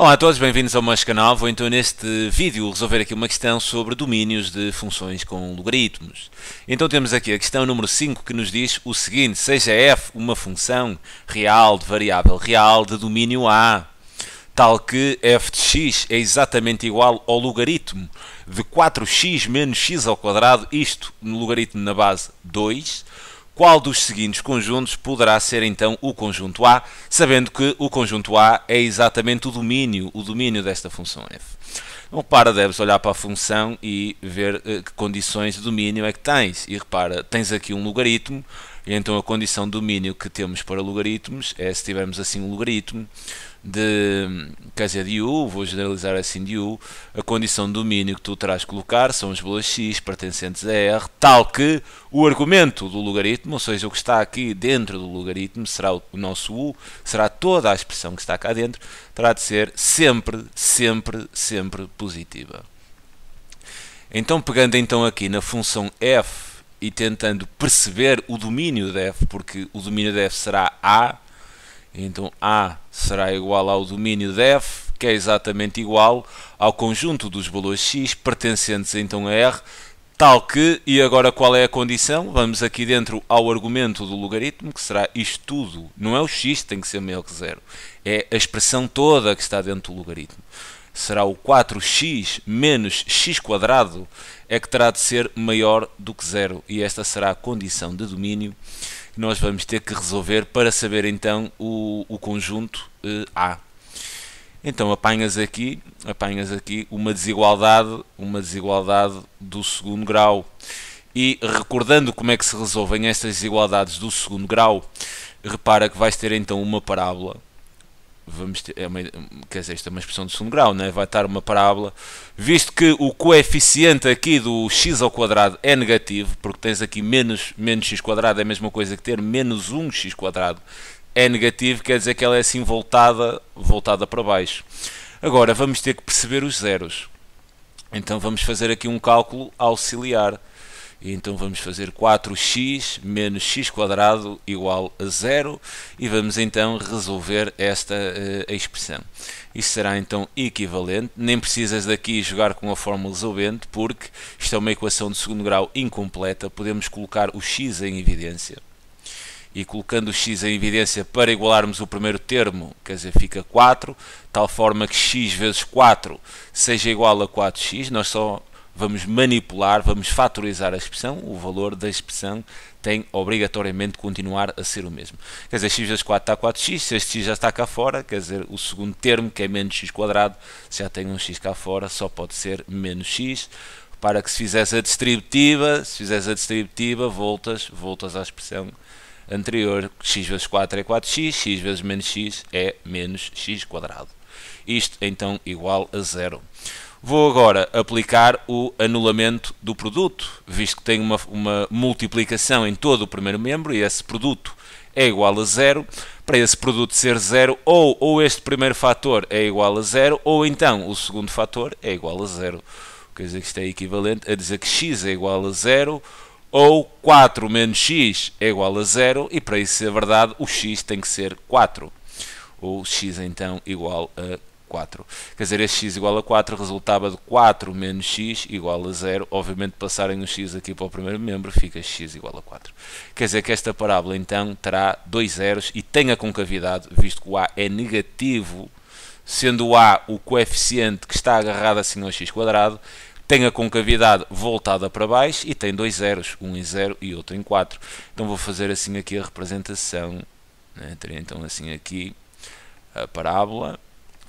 Olá a todos, bem-vindos ao meu canal. Vou então neste vídeo resolver aqui uma questão sobre domínios de funções com logaritmos. Então temos aqui a questão número 5 que nos diz o seguinte: seja f uma função real de variável real de domínio A, tal que f de x é exatamente igual ao logaritmo de 4x menos x ao quadrado, isto no logaritmo na base 2, qual dos seguintes conjuntos poderá ser então o conjunto A, sabendo que o conjunto A é exatamente o domínio desta função f. Então, repara, deves olhar para a função e ver que condições de domínio é que tens. E repara, tens aqui um logaritmo, e então a condição de domínio que temos para logaritmos é se tivermos assim um logaritmo de u, vou generalizar assim de u, a condição de domínio que tu terás que colocar são os valores x pertencentes a R, tal que o argumento do logaritmo, ou seja, o que está aqui dentro do logaritmo, será o nosso u, será toda a expressão que está cá dentro, terá de ser sempre positiva. Então, pegando então aqui na função f e tentando perceber o domínio de f, porque o domínio de f será A, então A será igual ao domínio de f, que é exatamente igual ao conjunto dos valores x pertencentes então a R, tal que, e agora qual é a condição? Vamos aqui dentro ao argumento do logaritmo, que será isto tudo, não é o x, tem que ser maior que zero, é a expressão toda que está dentro do logaritmo. Será o 4x menos x quadrado é que terá de ser maior do que zero, e esta será a condição de domínio que nós vamos ter que resolver para saber então o conjunto A. Então apanhas aqui uma desigualdade do segundo grau. E recordando como é que se resolvem estas desigualdades do segundo grau, repara que vais ter então uma parábola. Quer dizer, isto é uma expressão de segundo grau, né? Vai estar uma parábola, visto que o coeficiente aqui do x ao quadrado é negativo, porque tens aqui menos x quadrado, é a mesma coisa que ter menos 1x quadrado, é negativo, quer dizer que ela é assim voltada para baixo. Agora vamos ter que perceber os zeros, então vamos fazer aqui um cálculo auxiliar. E então vamos fazer 4x menos x quadrado igual a 0 e vamos então resolver esta expressão. Isto será então equivalente, nem precisas daqui jogar com a fórmula resolvente, porque isto é uma equação de segundo grau incompleta, podemos colocar o x em evidência. E colocando o x em evidência para igualarmos o primeiro termo, quer dizer, fica 4, tal forma que x vezes 4 seja igual a 4x, nós só vamos manipular, vamos fatorizar a expressão, o valor da expressão tem obrigatoriamente de continuar a ser o mesmo. Quer dizer, x vezes 4 está 4x, se este x já está cá fora, quer dizer, o segundo termo, que é menos x quadrado, se já tem um x cá fora, só pode ser menos x. Para que se fizeres a distributiva, voltas à expressão anterior, x vezes 4 é 4x, x vezes menos x é menos x quadrado. Isto então igual a 0. Vou agora aplicar o anulamento do produto, visto que tem uma multiplicação em todo o primeiro membro e esse produto é igual a 0. Para esse produto ser 0, ou este primeiro fator é igual a 0, ou então o segundo fator é igual a 0. Quer dizer que isto é equivalente a dizer que x é igual a 0, ou 4 menos x é igual a 0, e para isso ser verdade, o x tem que ser 4. Ou x então igual a 4. Quer dizer, este x igual a 4 resultava de 4 menos x igual a 0. Obviamente, passarem o x aqui para o primeiro membro, fica x igual a 4. Quer dizer que esta parábola, então, terá dois zeros e tem a concavidade, visto que o a é negativo, sendo o a o coeficiente que está agarrado assim ao x quadrado, tem a concavidade voltada para baixo e tem dois zeros, um em 0 e outro em 4. Então, vou fazer assim aqui a representação, né? Teria então assim aqui a parábola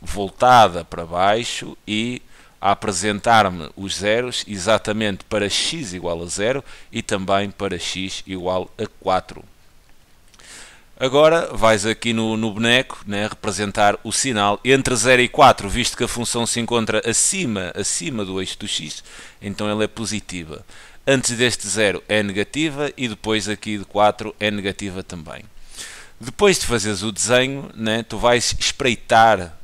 voltada para baixo e a apresentar-me os zeros exatamente para x igual a 0 e também para x igual a 4. Agora vais aqui no boneco, né, representar o sinal entre 0 e 4, visto que a função se encontra acima do eixo do x, então ela é positiva. Antes deste 0 é negativa e depois aqui de 4 é negativa também. Depois de fazeres o desenho, né, tu vais espreitar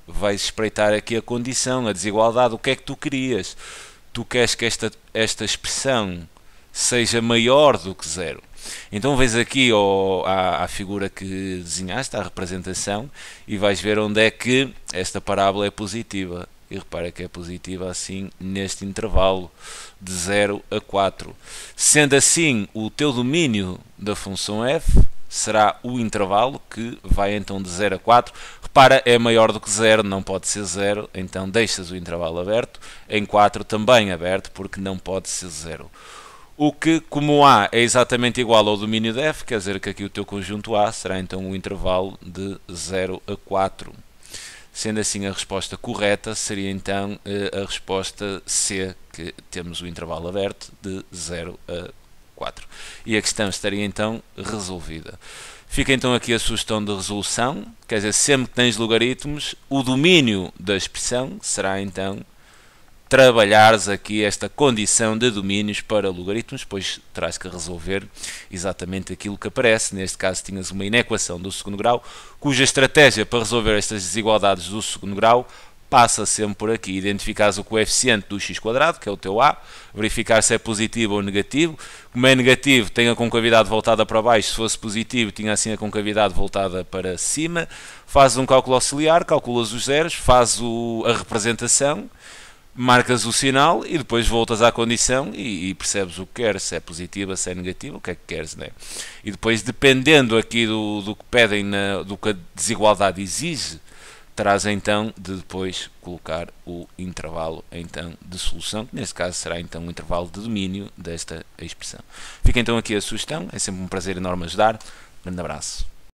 aqui a condição, a desigualdade, o que é que tu querias? Tu queres que esta expressão seja maior do que 0. Então vês aqui à figura que desenhaste, à representação, e vais ver onde é que esta parábola é positiva. E repara que é positiva assim neste intervalo de 0 a 4. Sendo assim, o teu domínio da função f será o intervalo que vai então de 0 a 4. Repara, é maior do que 0, não pode ser 0, então deixas o intervalo aberto. Em 4 também aberto, porque não pode ser 0. O que, como A é exatamente igual ao domínio de f, quer dizer que aqui o teu conjunto A será então o intervalo de 0 a 4. Sendo assim, a resposta correta seria então a resposta C, que temos o intervalo aberto de 0 a 4. E a questão estaria então resolvida. Fica então aqui a sugestão de resolução, quer dizer, sempre que tens logaritmos, o domínio da expressão será então trabalhares aqui esta condição de domínios para logaritmos, pois terás que resolver exatamente aquilo que aparece. Neste caso tinhas uma inequação do segundo grau, cuja estratégia para resolver estas desigualdades do segundo grau passa sempre por aqui. Identificares o coeficiente do x², que é o teu A, verificar se é positivo ou negativo. Como é negativo, tem a concavidade voltada para baixo. Se fosse positivo, tinha assim a concavidade voltada para cima. Fazes um cálculo auxiliar, calculas os zeros, fazes a representação, marcas o sinal e depois voltas à condição e percebes o que queres, se é positiva, se é negativa, o que é que queres, né? E depois, dependendo aqui do que pedem, do que a desigualdade exige, terás então de depois colocar o intervalo então de solução, que neste caso será então o intervalo de domínio desta expressão. Fica então aqui a sugestão, é sempre um prazer enorme ajudar. Grande abraço.